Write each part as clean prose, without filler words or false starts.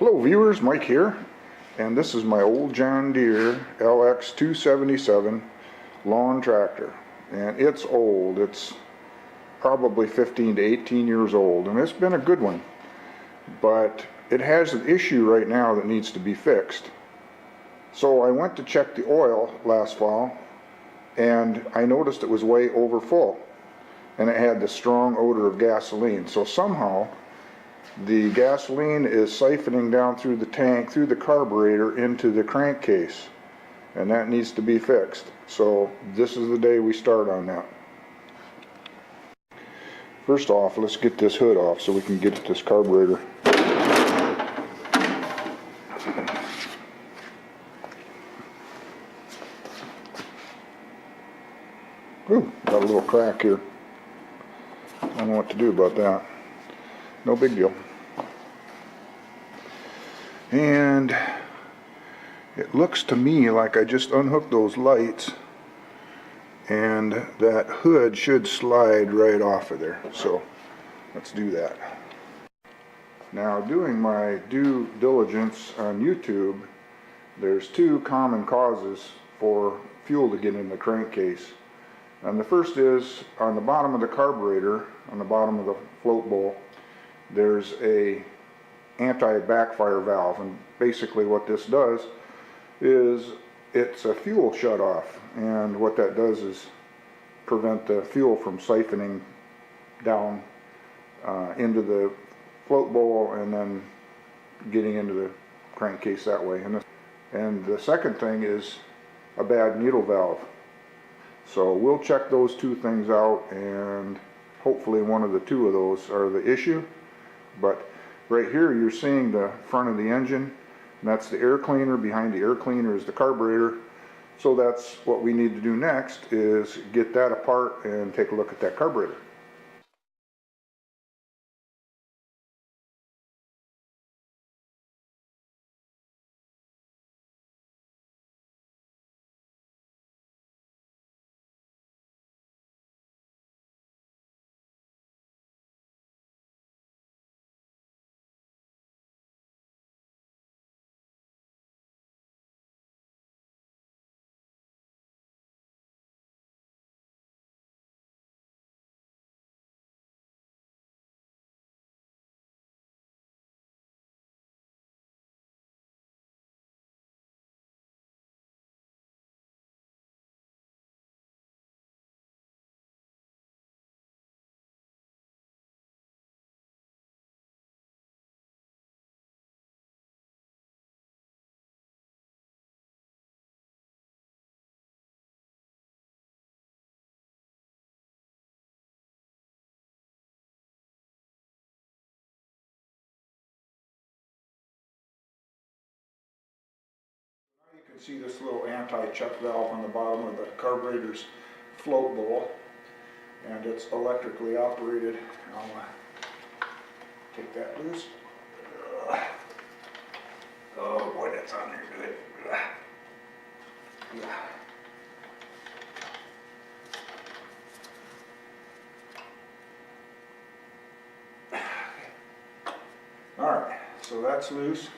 Hello viewers, Mike here, and this is my old John Deere LX277 lawn tractor, and it's old. It's probably 15 to 18 years old, and it's been a good one, but it has an issue right now that needs to be fixed. So I went to check the oil last fall, and I noticed it was way over full, and it had the strong odor of gasoline. So somehow the gasoline is siphoning down through the tank, through the carburetor, into the crankcase, and that needs to be fixed. So this is the day we start on that. First off, let's get this hood off so we can get to this carburetor. Ooh, got a little crack here. I don't know what to do about that. No big deal. And it looks to me like I just unhooked those lights, and that hood should slide right off of there. So let's do that. Now, doing my due diligence on YouTube, there's two common causes for fuel to get in the crankcase. And the first is on the bottom of the carburetor, on the bottom of the float bowl, there's a anti-backfire valve, and basically what this does is it's a fuel shutoff, and what that does is prevent the fuel from siphoning down into the float bowl and then getting into the crankcase that way. And the second thing is a bad needle valve. So we'll check those two things out, and hopefully one of the two of those are the issue. But right here you're seeing the front of the engine, and that's the air cleaner. Behind the air cleaner is the carburetor. So that's what we need to do next, is get that apart and take a look at that carburetor. You can see this little anti-chuck valve on the bottom of the carburetor's float bowl, and it's electrically operated. I'll take that loose. Oh boy, that's on there good. Yeah. Alright, so that's loose.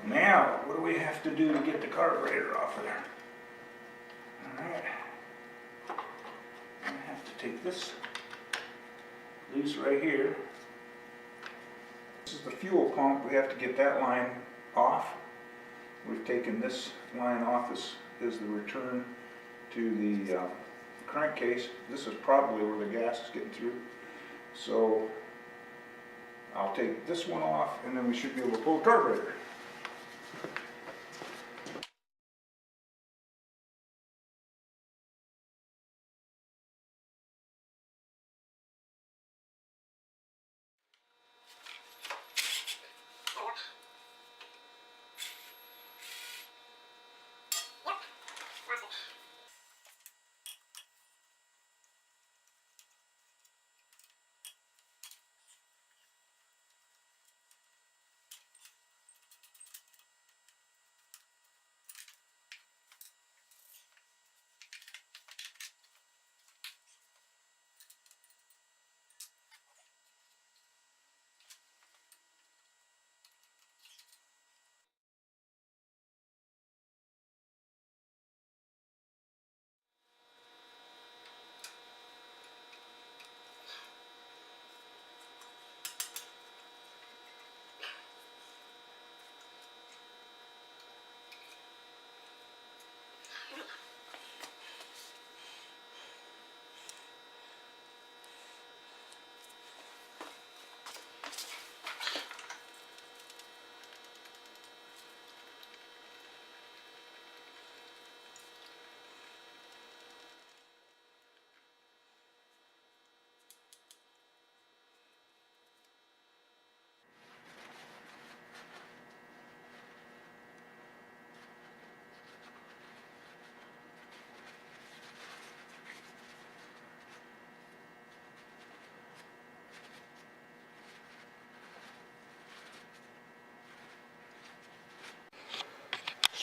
Now, what do we have to do to get the carburetor off of there? Alright. I have to take this loose right here. This is the fuel pump. We have to get that line off. We've taken this line off. This is the return to the crankcase. This is probably where the gas is getting through. So I'll take this one off, and then we should be able to pull the carburetor.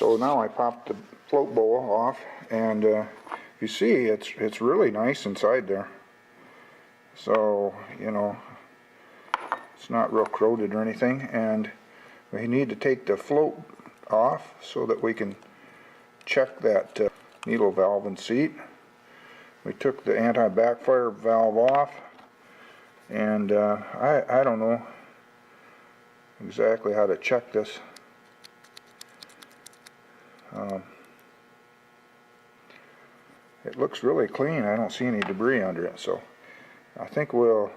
So now I popped the float bowl off, and you see it's really nice inside there. So, you know, it's not real corroded or anything, and we need to take the float off so that we can check that needle valve and seat. We took the anti-backfire valve off, and I don't know exactly how to check this. It looks really clean. I don't see any debris under it, so I think we'll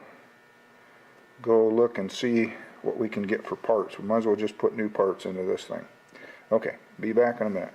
go look and see what we can get for parts. We might as well just put new parts into this thing. Okay, be back in a minute.